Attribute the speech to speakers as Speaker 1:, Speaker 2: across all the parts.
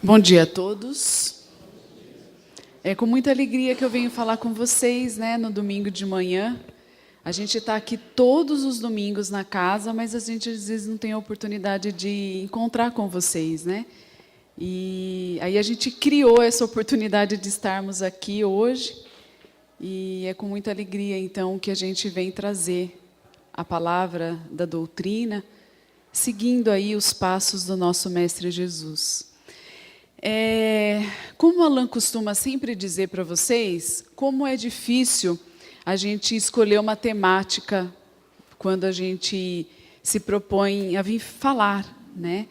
Speaker 1: Bom dia a todos. É com muita alegria que eu venho falar com vocês, né, no domingo de manhã. A gente está aqui todos os domingos na casa, mas a gente às vezes não tem a oportunidade de encontrar com vocês, né? E aí a gente criou essa oportunidade de estarmos aqui hoje. E é com muita alegria, então, que a gente vem trazer a palavra da doutrina, seguindo aí os passos do nosso Mestre Jesus. Como o Alain costuma sempre dizer para vocês, como é difícil a gente escolher uma temática quando a gente se propõe a vir falar, né?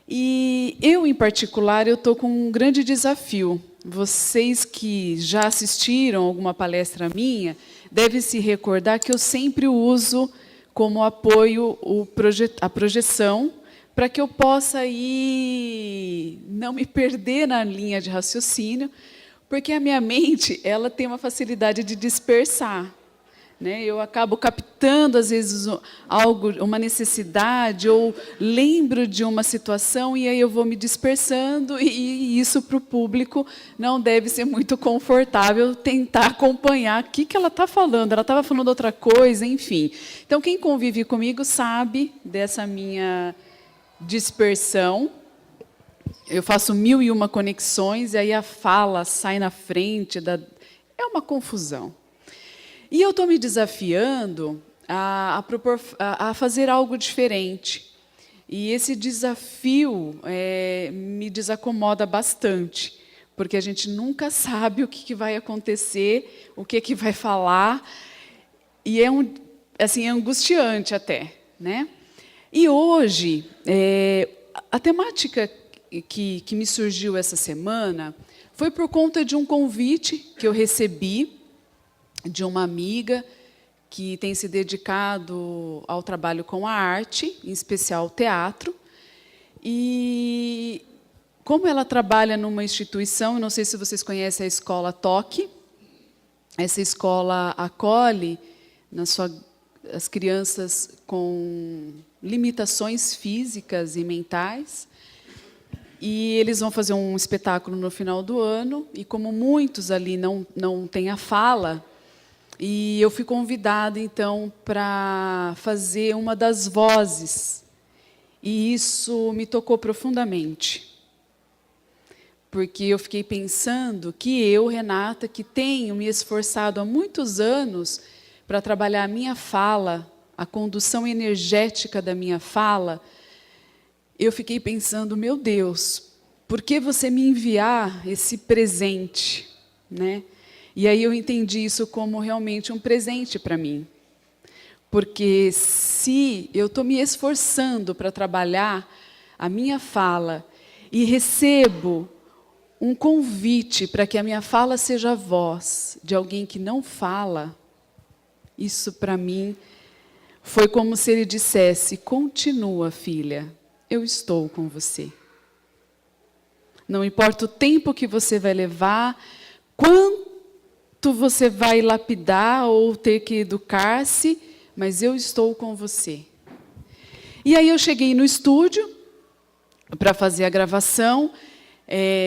Speaker 1: E eu, em particular, eu estou com um grande desafio. Vocês que já assistiram alguma palestra minha devem se recordar que eu sempre uso como apoio a projeção, para que eu possa não me perder na linha de raciocínio, porque a minha mente ela tem uma facilidade de dispersar, né? Eu acabo captando, às vezes, uma necessidade, ou lembro de uma situação, e aí eu vou me dispersando, e isso, para o público, não deve ser muito confortável tentar acompanhar o que ela está falando. Ela estava falando outra coisa, enfim. Então, quem convive comigo sabe dessa minha dispersão. Eu faço 1001 conexões, e aí a fala sai na frente. É uma confusão. E eu estou me desafiando a fazer algo diferente. E esse desafio me desacomoda bastante, porque a gente nunca sabe o que vai acontecer, o que vai falar, e é angustiante até, né? E hoje, a temática que me surgiu essa semana foi por conta de um convite que eu recebi de uma amiga que tem se dedicado ao trabalho com a arte, em especial o teatro. E como ela trabalha numa instituição, não sei se vocês conhecem a Escola Toque, essa escola acolhe as crianças com limitações físicas e mentais, e eles vão fazer um espetáculo no final do ano, e como muitos ali não têm a fala, e eu fui convidada, então, para fazer uma das vozes, e isso me tocou profundamente, porque eu fiquei pensando que eu, Renata, que tenho me esforçado há muitos anos para trabalhar a minha fala, a condução energética da minha fala, eu fiquei pensando, meu Deus, por que você me enviar esse presente, né? E aí eu entendi isso como realmente um presente para mim. Porque se eu estou me esforçando para trabalhar a minha fala e recebo um convite para que a minha fala seja a voz de alguém que não fala, isso para mim foi como se ele dissesse, continua, filha, eu estou com você. Não importa o tempo que você vai levar, quanto você vai lapidar ou ter que educar-se, mas eu estou com você. E aí eu cheguei no estúdio para fazer a gravação.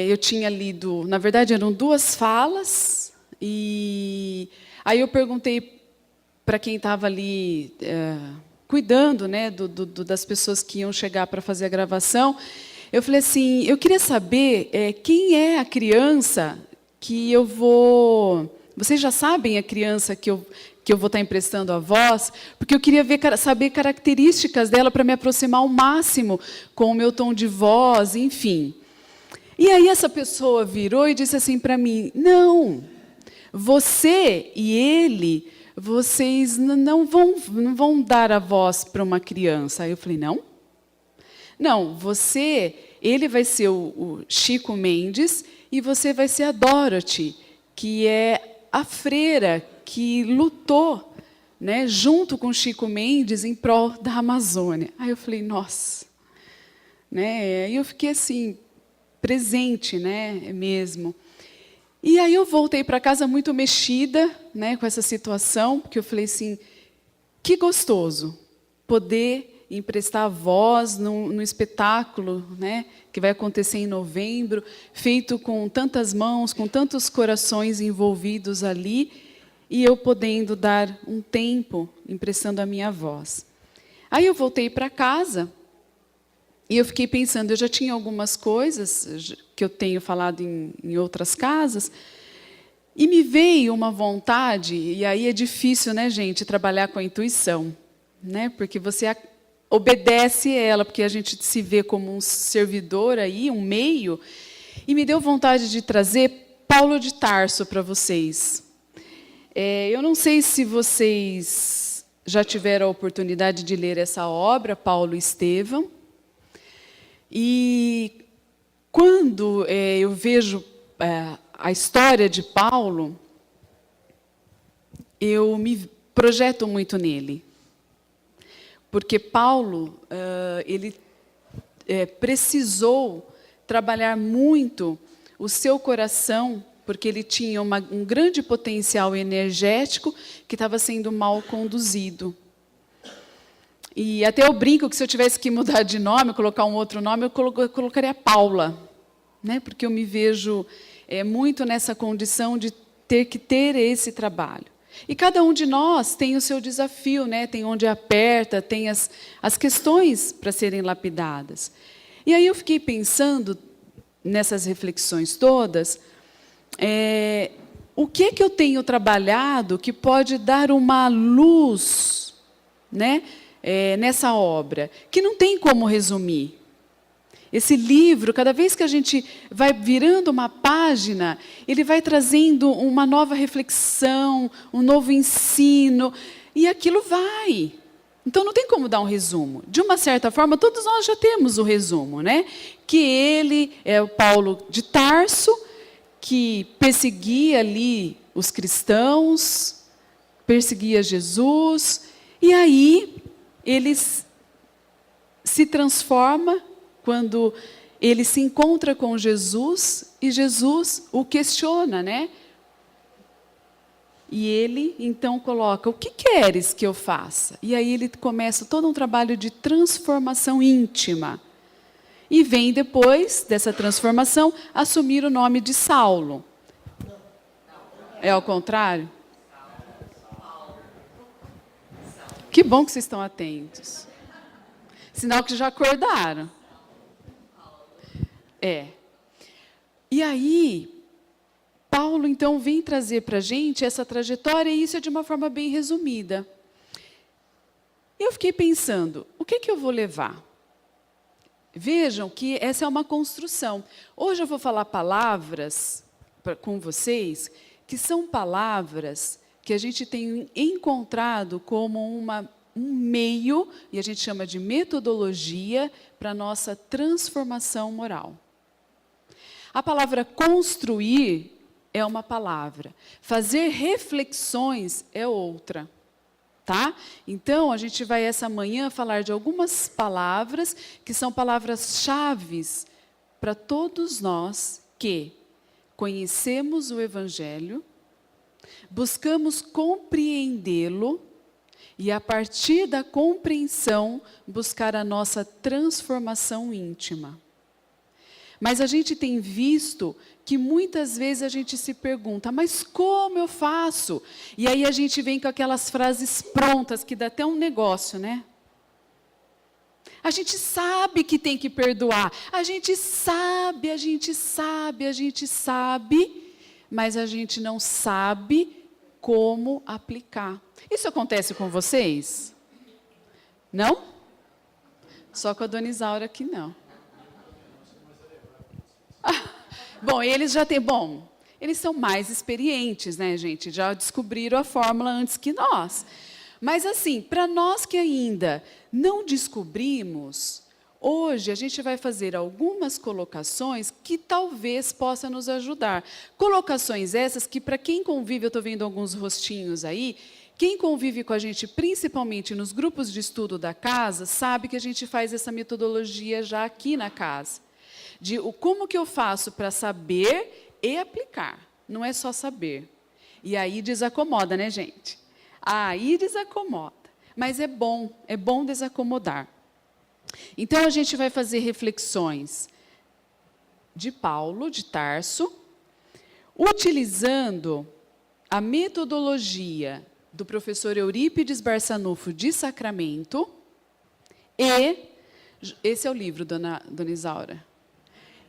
Speaker 1: Eu tinha lido, na verdade eram 2 falas, e aí eu perguntei para quem estava ali cuidando, né, das pessoas que iam chegar para fazer a gravação. Eu falei assim, eu queria saber quem é a criança que eu vou... Vocês já sabem a criança que eu vou estar emprestando a voz? Porque eu queria saber características dela para me aproximar ao máximo com o meu tom de voz, enfim. E aí essa pessoa virou e disse assim para mim, não, você e ele, vocês não vão dar a voz para uma criança. Aí eu falei, não? Não, ele vai ser o Chico Mendes e você vai ser a Dorothy, que é a freira que lutou, né, junto com Chico Mendes em prol da Amazônia. Aí eu falei, nossa. Né, e eu fiquei assim, presente, né, mesmo. E aí eu voltei para casa muito mexida, né, com essa situação, porque eu falei assim, que gostoso poder em prestar voz no espetáculo, né, que vai acontecer em novembro, feito com tantas mãos, com tantos corações envolvidos ali, e eu podendo dar um tempo, emprestando a minha voz. Aí eu voltei para casa, e eu fiquei pensando, eu já tinha algumas coisas que eu tenho falado em outras casas, e me veio uma vontade, e aí é difícil, né, gente, trabalhar com a intuição, né, porque você obedece ela, porque a gente se vê como um servidor aí, um meio, e me deu vontade de trazer Paulo de Tarso para vocês. Eu não sei se vocês já tiveram a oportunidade de ler essa obra, Paulo e Estevão, e quando eu vejo a história de Paulo, eu me projeto muito nele. Porque Paulo, ele precisou trabalhar muito o seu coração, porque ele tinha um grande potencial energético que estava sendo mal conduzido. E até eu brinco que se eu tivesse que mudar de nome, colocar um outro nome, eu colocaria Paula, né? Porque eu me vejo muito nessa condição de ter que ter esse trabalho. E cada um de nós tem o seu desafio, né? Tem onde aperta, tem as questões para serem lapidadas. E aí eu fiquei pensando, nessas reflexões todas, o que eu tenho trabalhado que pode dar uma luz, né, nessa obra, que não tem como resumir. Esse livro, cada vez que a gente vai virando uma página, ele vai trazendo uma nova reflexão, um novo ensino, e aquilo vai. Então, não tem como dar um resumo. De uma certa forma, todos nós já temos o resumo, né? Que ele é o Paulo de Tarso, que perseguia ali os cristãos, perseguia Jesus, e aí ele se transforma quando ele se encontra com Jesus e Jesus o questiona, né? E ele, então, coloca, o que queres que eu faça? E aí ele começa todo um trabalho de transformação íntima. E vem, depois dessa transformação, assumir o nome de Saulo. É ao contrário? Que bom que vocês estão atentos. Sinal que já acordaram. E aí, Paulo, então, vem trazer para a gente essa trajetória, e isso é de uma forma bem resumida. Eu fiquei pensando, o que eu vou levar? Vejam que essa é uma construção. Hoje eu vou falar palavras com vocês, que são palavras que a gente tem encontrado como um meio, e a gente chama de metodologia, para a nossa transformação moral. A palavra construir é uma palavra, fazer reflexões é outra. Tá? Então, a gente vai essa manhã falar de algumas palavras que são palavras-chave para todos nós que conhecemos o Evangelho, buscamos compreendê-lo e, a partir da compreensão, buscar a nossa transformação íntima. Mas a gente tem visto que muitas vezes a gente se pergunta, mas como eu faço? E aí a gente vem com aquelas frases prontas, que dá até um negócio, né? A gente sabe que tem que perdoar, a gente sabe, mas a gente não sabe como aplicar. Isso acontece com vocês? Não? Só com a Dona Isaura que não. Bom, eles já têm... Bom, eles são mais experientes, né, gente? Já descobriram a fórmula antes que nós. Mas, assim, para nós que ainda não descobrimos, hoje a gente vai fazer algumas colocações que talvez possam nos ajudar. Colocações essas que, para quem convive, eu estou vendo alguns rostinhos aí, quem convive com a gente, principalmente nos grupos de estudo da casa, sabe que a gente faz essa metodologia já aqui na casa. De como que eu faço para saber e aplicar. Não é só saber. E aí desacomoda, né, gente? Aí desacomoda. Mas é bom desacomodar. Então, a gente vai fazer reflexões de Paulo, de Tarso, utilizando a metodologia do professor Eurípides Barçanufo de Sacramento e, esse é o livro, dona Isaura,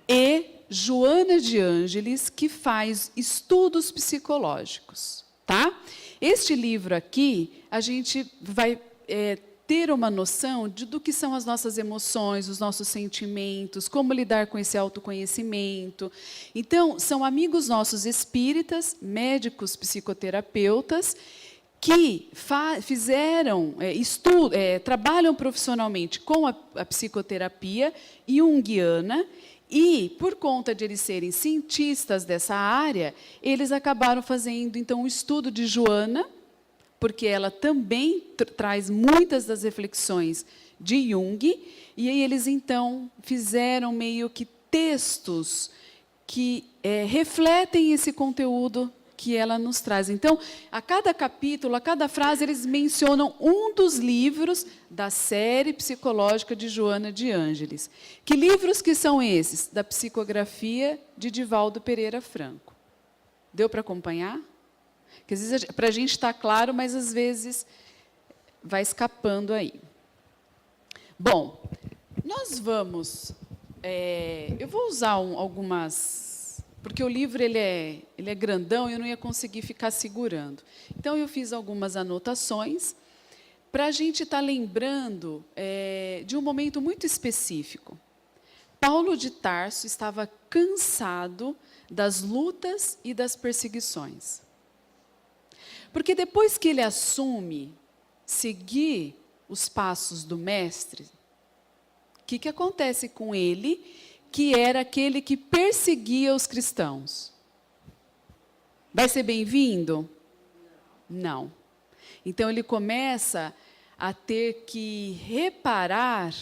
Speaker 1: e Joana de Ângeles, que faz estudos psicológicos. Tá? Este livro aqui, a gente vai ter uma noção do que são as nossas emoções, os nossos sentimentos, como lidar com esse autoconhecimento. Então, são amigos nossos espíritas, médicos, psicoterapeutas, que fizeram, trabalham profissionalmente com a psicoterapia junguiana, e, por conta de eles serem cientistas dessa área, eles acabaram fazendo, então, o estudo de Joana, porque ela também traz muitas das reflexões de Jung, e aí eles, então, fizeram meio que textos que refletem esse conteúdo que ela nos traz. Então, a cada capítulo, a cada frase, eles mencionam um dos livros da série psicológica de Joana de Ângeles. Que livros que são esses? Da psicografia de Divaldo Pereira Franco. Deu para acompanhar? Porque, às vezes, para a gente está claro, mas, às vezes, vai escapando aí. Bom, nós vamos... eu vou usar algumas... Porque o livro ele é grandão e eu não ia conseguir ficar segurando. Então, eu fiz algumas anotações para a gente estar lembrando de um momento muito específico. Paulo de Tarso estava cansado das lutas e das perseguições. Porque depois que ele assume seguir os passos do mestre, o que acontece com ele, que era aquele que perseguia os cristãos? Vai ser bem-vindo? Não. Então, ele começa a ter que reparar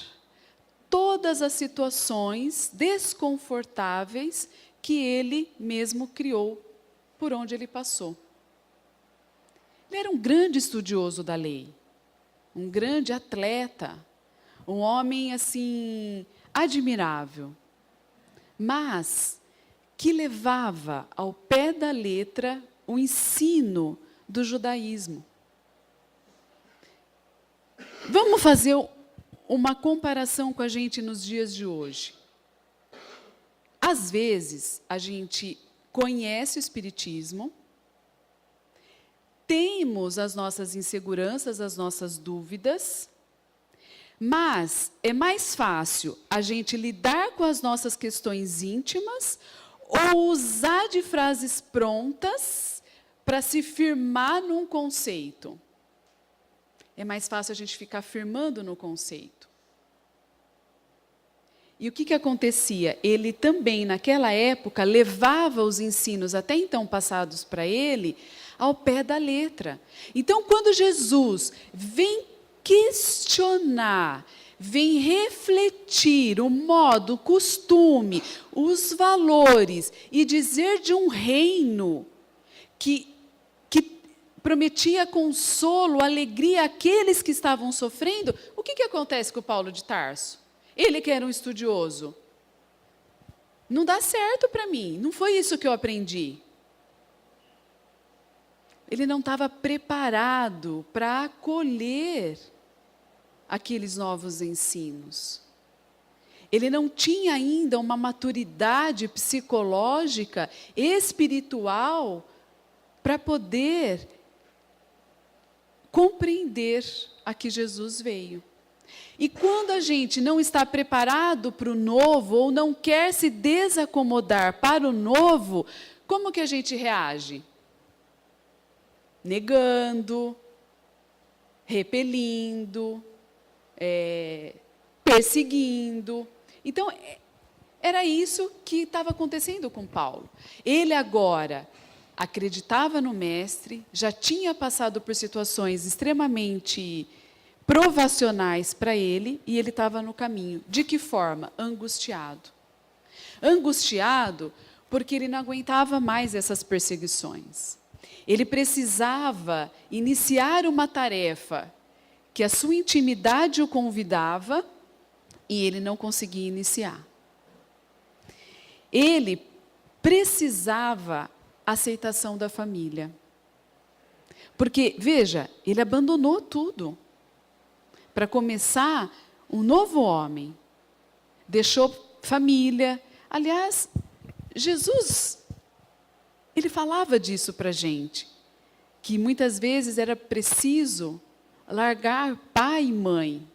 Speaker 1: todas as situações desconfortáveis que ele mesmo criou por onde ele passou. Ele era um grande estudioso da lei, um grande atleta, um homem assim admirável, mas que levava ao pé da letra o ensino do judaísmo. Vamos fazer uma comparação com a gente nos dias de hoje. Às vezes, a gente conhece o Espiritismo, temos as nossas inseguranças, as nossas dúvidas, mas é mais fácil a gente lidar com as nossas questões íntimas ou usar de frases prontas para se firmar num conceito. É mais fácil a gente ficar firmando no conceito. E o que acontecia? Ele também, naquela época, levava os ensinos até então passados para ele ao pé da letra. Então, quando Jesus vem questionar, vem refletir o modo, o costume, os valores e dizer de um reino que prometia consolo, alegria àqueles que estavam sofrendo, o que acontece com Paulo de Tarso? Ele que era um estudioso. Não dá certo para mim, não foi isso que eu aprendi. Ele não estava preparado para acolher aqueles novos ensinos. Ele não tinha ainda uma maturidade psicológica, espiritual, para poder compreender a que Jesus veio. E quando a gente não está preparado para o novo, ou não quer se desacomodar para o novo, como que a gente reage? Negando, repelindo, perseguindo. Então, era isso que estava acontecendo com Paulo. Ele agora acreditava no mestre, já tinha passado por situações extremamente provacionais para ele, e ele estava no caminho. De que forma? Angustiado. Angustiado porque ele não aguentava mais essas perseguições. Ele precisava iniciar uma tarefa que a sua intimidade o convidava, e ele não conseguia iniciar. Ele precisava aceitação da família. Porque, veja, ele abandonou tudo para começar um novo homem. Deixou família. Aliás, Jesus, ele falava disso para a gente, que muitas vezes era preciso largar pai e mãe.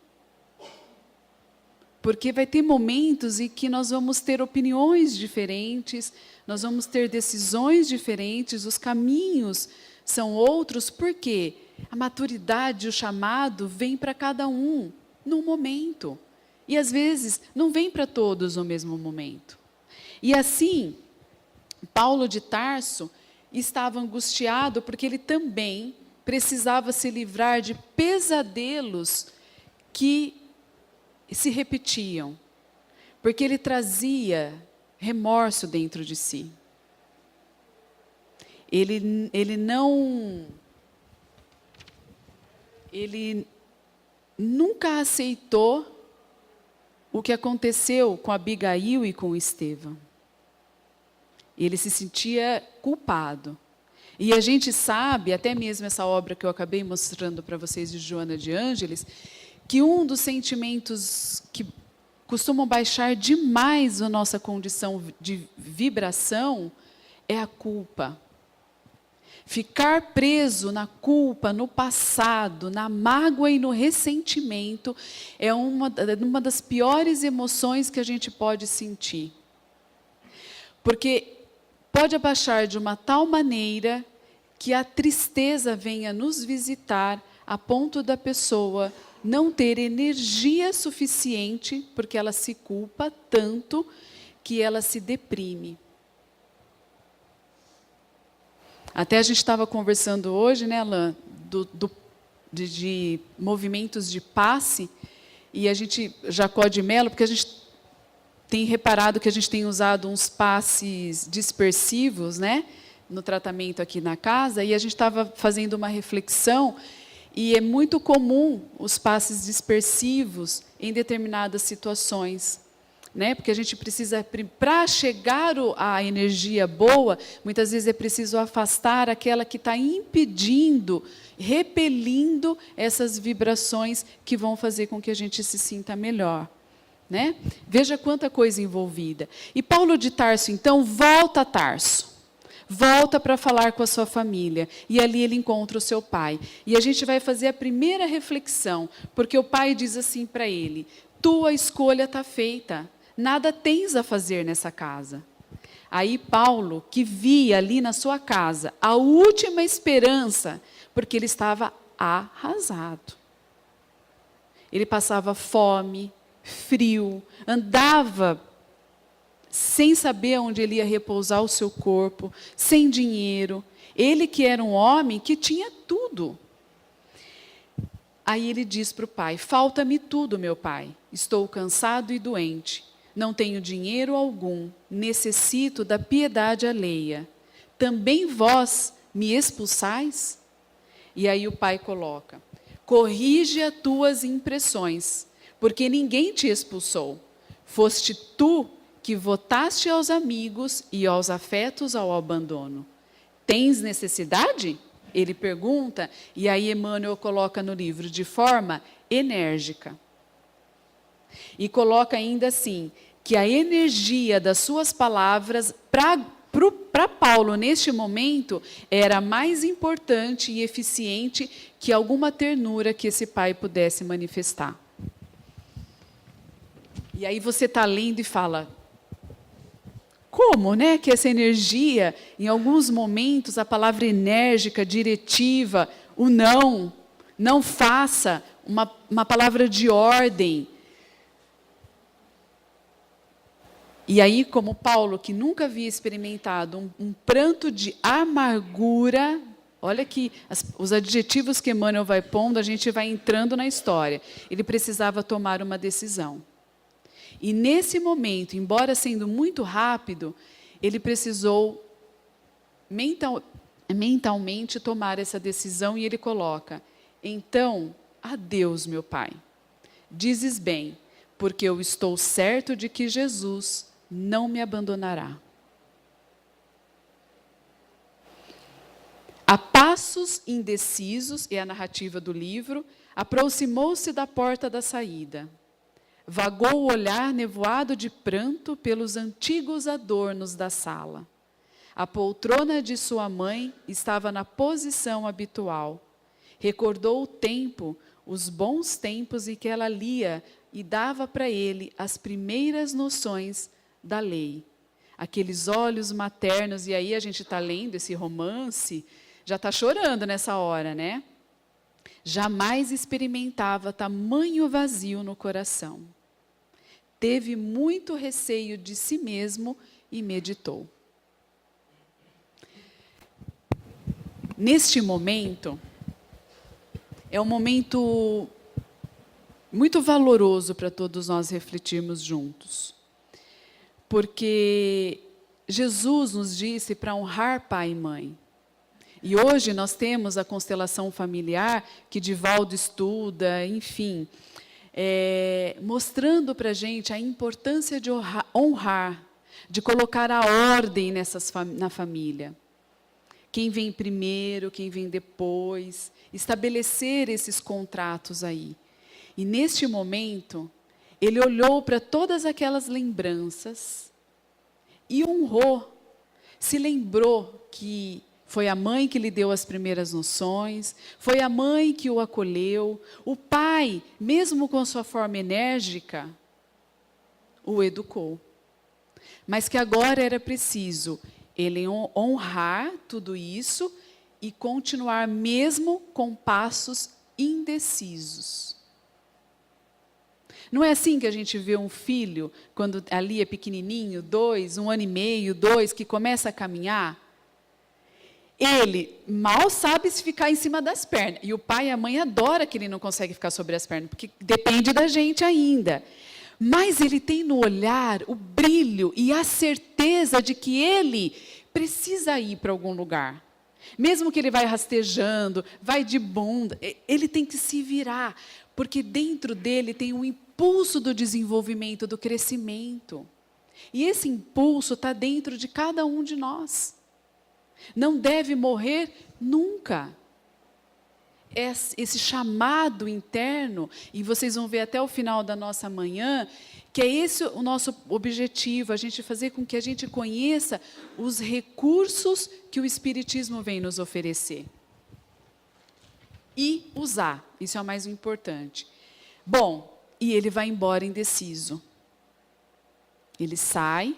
Speaker 1: Porque vai ter momentos em que nós vamos ter opiniões diferentes, nós vamos ter decisões diferentes, os caminhos são outros, porque a maturidade, o chamado, vem para cada um num momento. E às vezes não vem para todos no mesmo momento. E assim, Paulo de Tarso estava angustiado porque ele também precisava se livrar de pesadelos que se repetiam, porque ele trazia remorso dentro de si. Ele nunca aceitou o que aconteceu com Abigail e com Estevão. Ele se sentia culpado. E a gente sabe, até mesmo essa obra que eu acabei mostrando para vocês de Joana de Ângeles, que um dos sentimentos que costumam baixar demais a nossa condição de vibração é a culpa. Ficar preso na culpa, no passado, na mágoa e no ressentimento é uma das piores emoções que a gente pode sentir. Porque pode abaixar de uma tal maneira que a tristeza venha nos visitar a ponto da pessoa não ter energia suficiente, porque ela se culpa tanto que ela se deprime. Até a gente estava conversando hoje, né, Alain, de movimentos de passe, e a gente, Jacó de Mello, porque a gente tem reparado que a gente tem usado uns passes dispersivos, né, no tratamento aqui na casa, e a gente estava fazendo uma reflexão, e é muito comum os passes dispersivos em determinadas situações. Né? Porque a gente precisa, para chegar à energia boa, muitas vezes é preciso afastar aquela que está impedindo, repelindo essas vibrações que vão fazer com que a gente se sinta melhor. Né? Veja quanta coisa envolvida. E Paulo de Tarso, então, volta a Tarso. Volta para falar com a sua família. E ali ele encontra o seu pai. E a gente vai fazer a primeira reflexão, porque o pai diz assim para ele: tua escolha está feita. Nada tens a fazer nessa casa. Aí Paulo, que via ali na sua casa a última esperança, porque ele estava arrasado. Ele passava fome, frio, andava sem saber onde ele ia repousar o seu corpo, sem dinheiro. Ele que era um homem que tinha tudo. Aí ele diz para o pai: falta-me tudo, meu pai. Estou cansado e doente. Não tenho dinheiro algum, necessito da piedade alheia. Também vós me expulsais? E aí o pai coloca: corrige as tuas impressões, porque ninguém te expulsou. Foste tu que votaste aos amigos e aos afetos ao abandono. Tens necessidade? Ele pergunta, e aí Emmanuel coloca no livro de forma enérgica. E coloca ainda assim, que a energia das suas palavras, para Paulo, neste momento, era mais importante e eficiente que alguma ternura que esse pai pudesse manifestar. E aí você está lendo e fala: como, né, que essa energia, em alguns momentos, a palavra enérgica, diretiva, o não faça, uma palavra de ordem. E aí, como Paulo, que nunca havia experimentado um pranto de amargura, olha que os adjetivos que Emmanuel vai pondo, a gente vai entrando na história. Ele precisava tomar uma decisão. E nesse momento, embora sendo muito rápido, ele precisou mentalmente tomar essa decisão, e ele coloca: então, adeus, meu pai. Dizes bem, porque eu estou certo de que Jesus não me abandonará. A passos indecisos, é a narrativa do livro, aproximou-se da porta da saída. Vagou o olhar nevoado de pranto pelos antigos adornos da sala. A poltrona de sua mãe estava na posição habitual. Recordou o tempo, os bons tempos em que ela lia e dava para ele as primeiras noções da lei. Aqueles olhos maternos, e aí a gente está lendo esse romance, já está chorando nessa hora, né? Jamais experimentava tamanho vazio no coração. Teve muito receio de si mesmo e meditou. Neste momento, é um momento muito valoroso para todos nós refletirmos juntos. Porque Jesus nos disse para honrar pai e mãe. E hoje nós temos a constelação familiar, que Divaldo estuda, enfim, mostrando para a gente a importância de honrar, de colocar a ordem na família. Quem vem primeiro, quem vem depois, estabelecer esses contratos aí. E neste momento, ele olhou para todas aquelas lembranças e honrou, se lembrou que foi a mãe que lhe deu as primeiras noções, foi a mãe que o acolheu, o pai, mesmo com sua forma enérgica, o educou. Mas que agora era preciso ele honrar tudo isso e continuar mesmo com passos indecisos. Não é assim que a gente vê um filho, quando ali é pequenininho, 2, 1 ano e meio, 2, que começa a caminhar? Ele mal sabe se ficar em cima das pernas. E o pai e a mãe adoram que ele não consegue ficar sobre as pernas, porque depende da gente ainda. Mas ele tem no olhar o brilho e a certeza de que ele precisa ir para algum lugar. Mesmo que ele vai rastejando, vai de bunda, ele tem que se virar, porque dentro dele tem um impulso do desenvolvimento, do crescimento. E esse impulso está dentro de cada um de nós. Não deve morrer nunca. Esse chamado interno, e vocês vão ver até o final da nossa manhã, que é esse o nosso objetivo, a gente fazer com que a gente conheça os recursos que o Espiritismo vem nos oferecer. E usar, isso é o mais importante. Bom, e ele vai embora indeciso. Ele sai,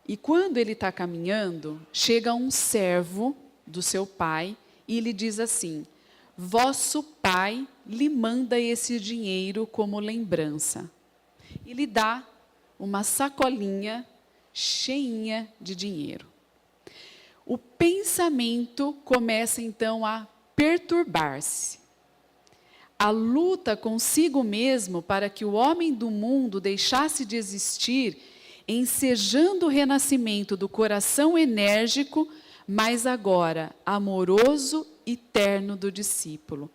Speaker 1: e quando ele está caminhando, chega um servo do seu pai, e lhe diz assim: vosso pai lhe manda esse dinheiro como lembrança. E lhe dá uma sacolinha cheinha de dinheiro. O pensamento começa então a perturbar-se. A luta consigo mesmo para que o homem do mundo deixasse de existir, ensejando o renascimento do coração enérgico, mas agora amoroso e terno do discípulo.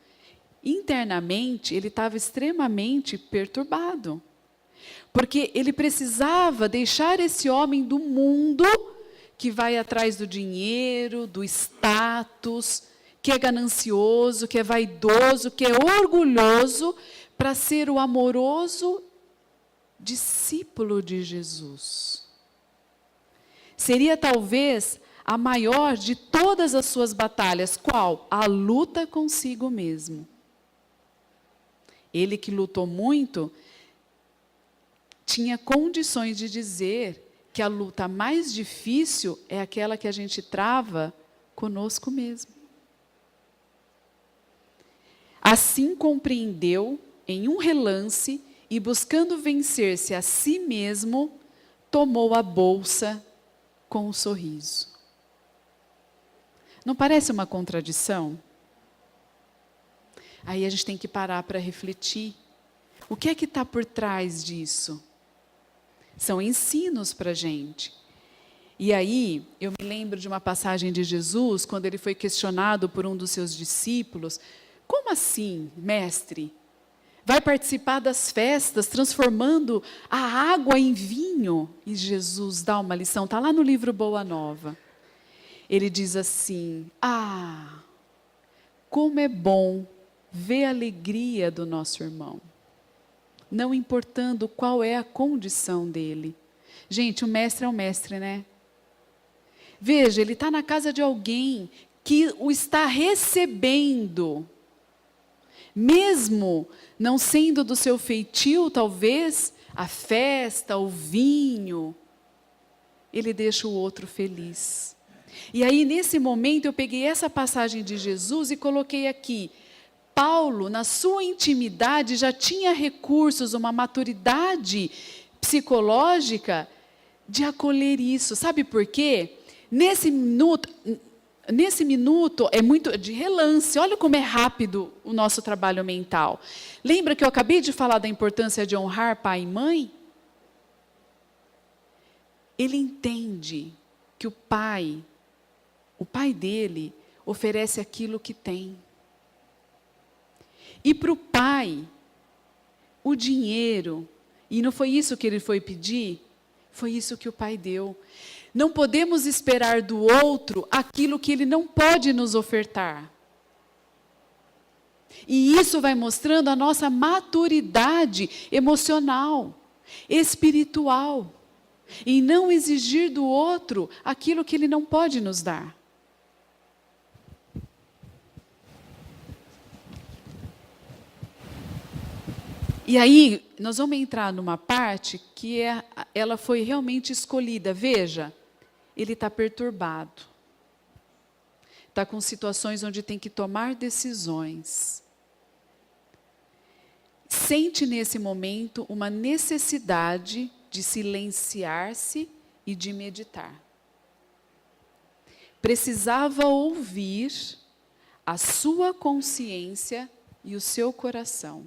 Speaker 1: Internamente, ele estava extremamente perturbado, porque ele precisava deixar esse homem do mundo, que vai atrás do dinheiro, do status, que é ganancioso, que é vaidoso, que é orgulhoso, para ser o amoroso discípulo de Jesus. Seria talvez a maior de todas as suas batalhas. Qual? A luta consigo mesmo. Ele que lutou muito, tinha condições de dizer que a luta mais difícil é aquela que a gente trava conosco mesmo. Assim compreendeu, em um relance, e buscando vencer-se a si mesmo, tomou a bolsa com um sorriso. Não parece uma contradição? Aí a gente tem que parar para refletir. O que é que está por trás disso? São ensinos para a gente. E aí, eu me lembro de uma passagem de Jesus, quando ele foi questionado por um dos seus discípulos: como assim, mestre? vai participar das festas, transformando a água em vinho. E Jesus dá uma lição, está lá no livro Boa Nova. Ele diz assim: como é bom ver a alegria do nosso irmão, não importando qual é a condição dele. Gente, o mestre é o mestre, né? Veja, ele está na casa de alguém que o está recebendo, mesmo não sendo do seu feitio, talvez, a festa, o vinho, ele deixa o outro feliz. E aí, nesse momento, eu peguei essa passagem de Jesus e coloquei aqui. Paulo, na sua intimidade, já tinha recursos, uma maturidade psicológica de acolher isso. Sabe por quê? Nesse minuto é muito de relance. Olha como é rápido o nosso trabalho mental. Lembra que eu acabei de falar da importância de honrar pai e mãe? Ele entende que o pai dele oferece aquilo que tem. E para o pai, o dinheiro, e não foi isso que ele foi pedir, foi isso que o pai deu. Não podemos esperar do outro aquilo que ele não pode nos ofertar. E isso vai mostrando a nossa maturidade emocional, espiritual, em não exigir do outro aquilo que ele não pode nos dar. E aí, nós vamos entrar numa parte que ela foi realmente escolhida. Veja, ele está perturbado. Está com situações onde tem que tomar decisões. Sente nesse momento uma necessidade de silenciar-se e de meditar. Precisava ouvir a sua consciência e o seu coração,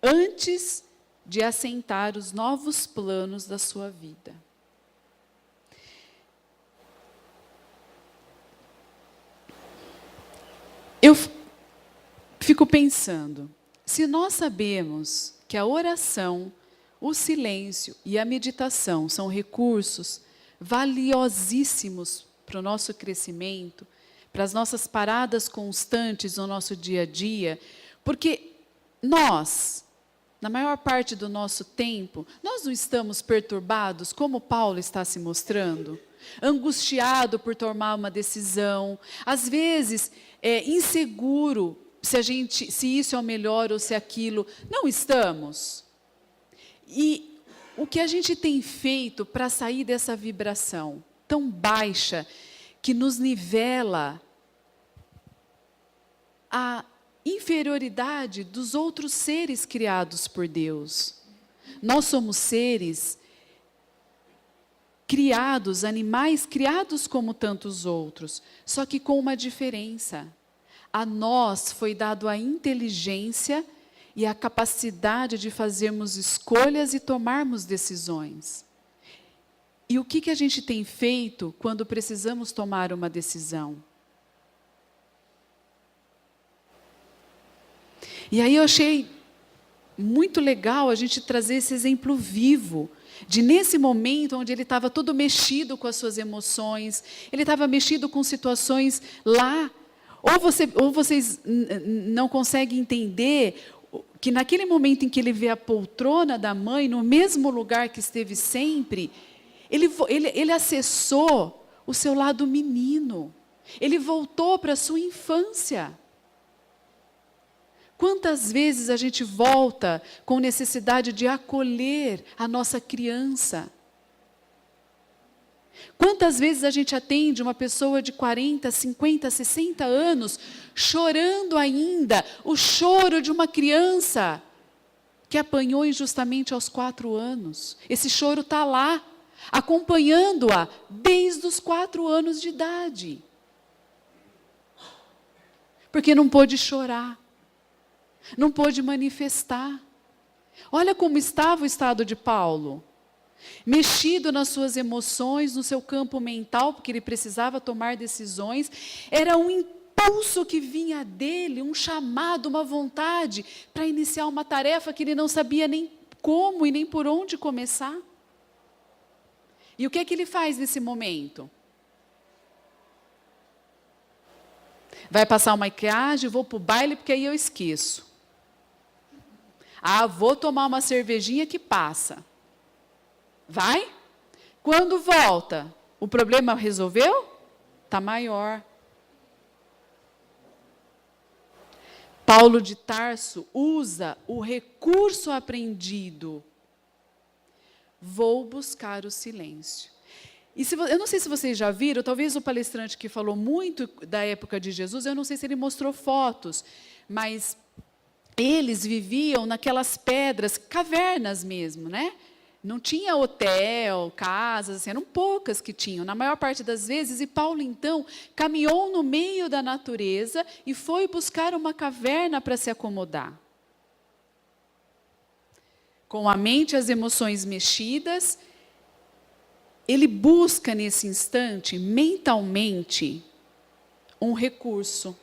Speaker 1: antes de assentar os novos planos da sua vida. Eu fico pensando, se nós sabemos que a oração, o silêncio e a meditação são recursos valiosíssimos para o nosso crescimento, para as nossas paradas constantes no nosso dia a dia, porque nós, na maior parte do nosso tempo, nós não estamos perturbados, como Paulo está se mostrando, angustiado por tomar uma decisão, às vezes inseguro se isso é o melhor ou se é aquilo. Não estamos. E o que a gente tem feito para sair dessa vibração tão baixa que nos nivela a inferioridade dos outros seres criados por Deus. Nós somos seres criados, animais criados como tantos outros, só que com uma diferença. A nós foi dado a inteligência e a capacidade de fazermos escolhas e tomarmos decisões. E o que a gente tem feito quando precisamos tomar uma decisão? E aí eu achei muito legal a gente trazer esse exemplo vivo, de nesse momento onde ele estava todo mexido com as suas emoções, ele estava mexido com situações lá, ou vocês não conseguem entender que naquele momento em que ele vê a poltrona da mãe, no mesmo lugar que esteve sempre, ele acessou o seu lado menino, ele voltou para a sua infância. Quantas vezes a gente volta com necessidade de acolher a nossa criança? Quantas vezes a gente atende uma pessoa de 40, 50, 60 anos, chorando ainda, o choro de uma criança que apanhou injustamente aos 4 anos. Esse choro está lá, acompanhando-a desde os 4 anos de idade. Porque não pôde chorar. Não pôde manifestar. Olha como estava o estado de Paulo. Mexido nas suas emoções, no seu campo mental, porque ele precisava tomar decisões. Era um impulso que vinha dele, um chamado, uma vontade para iniciar uma tarefa que ele não sabia nem como e nem por onde começar. E o que é que ele faz nesse momento? Vai passar uma maquiagem, vou para o baile porque aí eu esqueço. Ah, vou tomar uma cervejinha que passa. Vai? Quando volta, o problema resolveu? Está maior. Paulo de Tarso usa o recurso aprendido. Vou buscar o silêncio. E eu não sei se vocês já viram, talvez o palestrante que falou muito da época de Jesus, eu não sei se ele mostrou fotos, mas eles viviam naquelas pedras, cavernas mesmo, né? Não tinha hotel, casas, assim, eram poucas que tinham, na maior parte das vezes. E Paulo, então, caminhou no meio da natureza e foi buscar uma caverna para se acomodar. Com a mente e as emoções mexidas, ele busca nesse instante, mentalmente, um recurso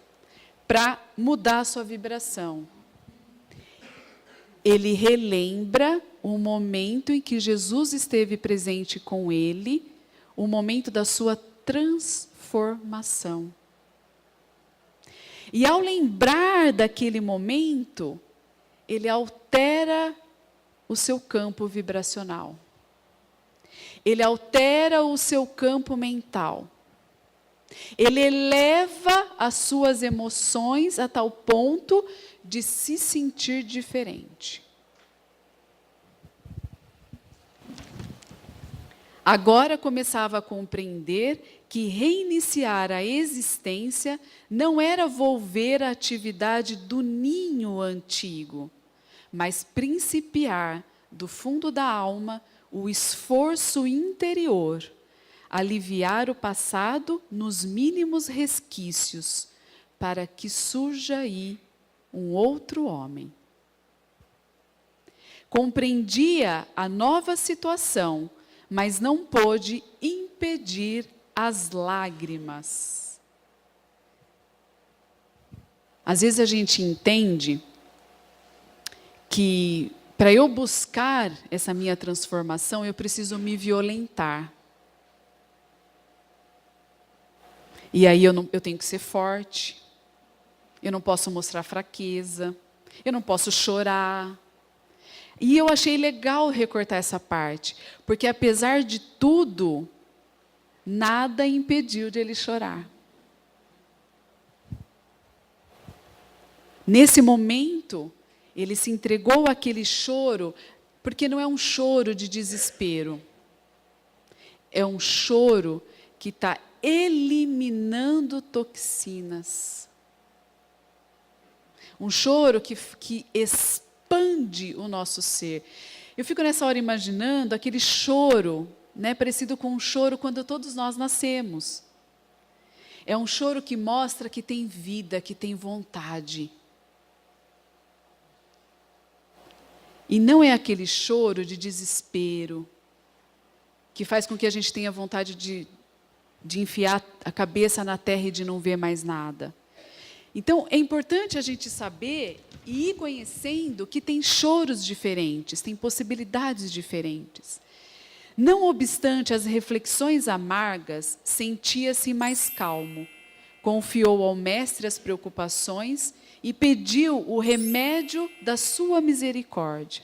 Speaker 1: para mudar a sua vibração. Ele relembra o momento em que Jesus esteve presente com ele, o momento da sua transformação. E ao lembrar daquele momento, ele altera o seu campo vibracional. Ele altera o seu campo mental. Ele eleva as suas emoções a tal ponto de se sentir diferente. Agora começava a compreender que reiniciar a existência não era volver à atividade do ninho antigo, mas principiar do fundo da alma o esforço interior, aliviar o passado nos mínimos resquícios, para que surja aí um outro homem. Compreendia a nova situação, mas não pôde impedir as lágrimas. Às vezes a gente entende que para eu buscar essa minha transformação, eu preciso me violentar. E aí eu tenho que ser forte, eu não posso mostrar fraqueza, eu não posso chorar. E eu achei legal recortar essa parte, porque apesar de tudo, nada impediu de ele chorar. Nesse momento, ele se entregou àquele choro, porque não é um choro de desespero. É um choro que está eliminando toxinas. Um choro que expande o nosso ser. Eu fico nessa hora imaginando aquele choro, né, parecido com um choro quando todos nós nascemos. É um choro que mostra que tem vida, que tem vontade. E não é aquele choro de desespero, que faz com que a gente tenha vontade de enfiar a cabeça na terra e de não ver mais nada. Então, é importante a gente saber e ir conhecendo que tem choros diferentes, tem possibilidades diferentes. Não obstante as reflexões amargas, sentia-se mais calmo, confiou ao Mestre as preocupações e pediu o remédio da sua misericórdia.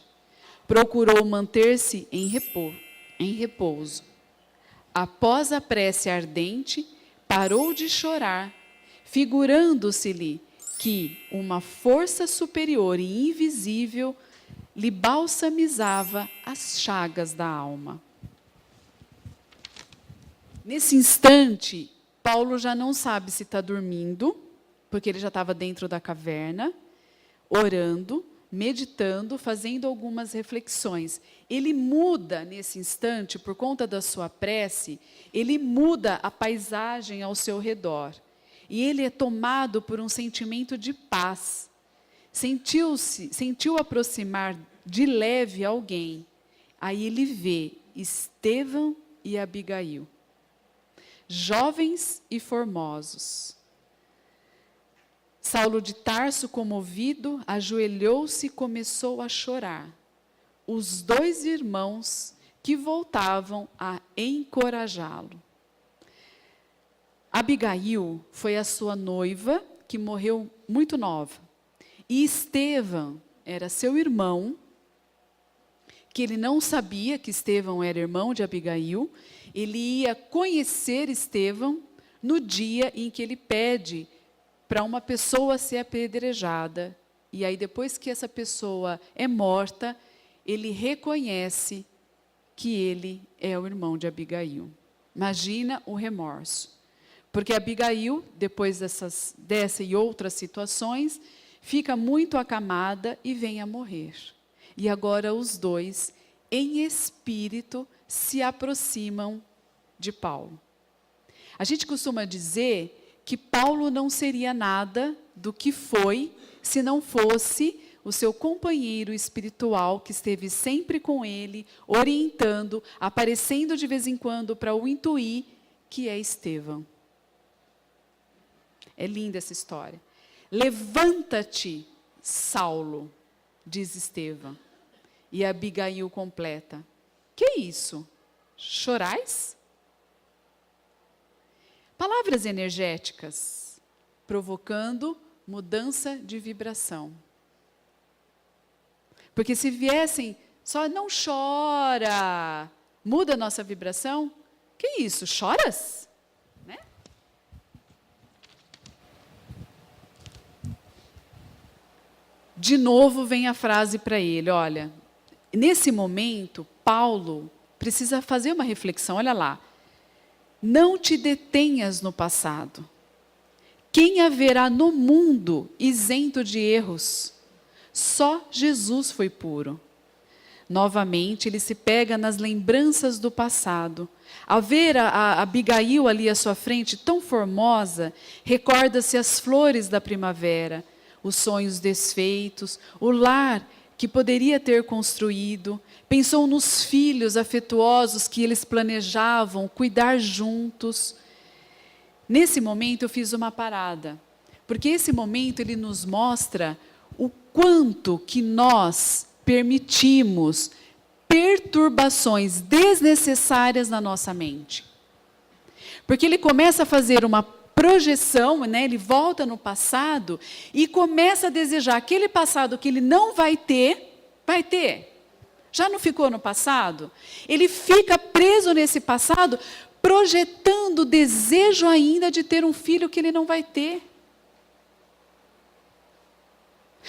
Speaker 1: Procurou manter-se em repouso. Após a prece ardente, parou de chorar, figurando-se-lhe que uma força superior e invisível lhe balsamizava as chagas da alma. Nesse instante, Paulo já não sabe se está dormindo, porque ele já estava dentro da caverna, orando, meditando, fazendo algumas reflexões. Ele muda nesse instante, por conta da sua prece, ele muda a paisagem ao seu redor. E ele é tomado por um sentimento de paz. Sentiu aproximar de leve alguém. Aí ele vê Estevão e Abigail, jovens e formosos. Saulo de Tarso, comovido, ajoelhou-se e começou a chorar. Os 2 irmãos que voltavam a encorajá-lo. Abigail foi a sua noiva, que morreu muito nova. E Estevão era seu irmão, que ele não sabia que Estevão era irmão de Abigail. Ele ia conhecer Estevão no dia em que ele pede para uma pessoa ser apedrejada. E aí, depois que essa pessoa é morta, ele reconhece que ele é o irmão de Abigail. Imagina o remorso. Porque Abigail, depois dessa e outras situações, fica muito acamada e vem a morrer. E agora os 2, em espírito, se aproximam de Paulo. A gente costuma dizer que Paulo não seria nada do que foi se não fosse o seu companheiro espiritual, que esteve sempre com ele, orientando, aparecendo de vez em quando para o intuir, que é Estevão. É linda essa história. Levanta-te, Saulo, diz Estevão. E Abigail completa: que isso? Chorais? Palavras energéticas, provocando mudança de vibração. Porque se viessem só, não chora, muda a nossa vibração. Que isso? Choras? Né? De novo vem a frase para ele, olha, nesse momento, Paulo precisa fazer uma reflexão, olha lá. Não te detenhas no passado. Quem haverá no mundo isento de erros? Só Jesus foi puro. Novamente, ele se pega nas lembranças do passado. Ao ver a Abigail ali à sua frente, tão formosa, recorda-se as flores da primavera, os sonhos desfeitos, o lar que poderia ter construído, pensou nos filhos afetuosos que eles planejavam cuidar juntos. Nesse momento eu fiz uma parada, porque esse momento ele nos mostra o quanto que nós permitimos perturbações desnecessárias na nossa mente. Porque ele começa a fazer uma projeção, né? Ele volta no passado e começa a desejar aquele passado que ele não vai ter, vai ter. Já não ficou no passado? Ele fica preso nesse passado, projetando o desejo ainda de ter um filho que ele não vai ter.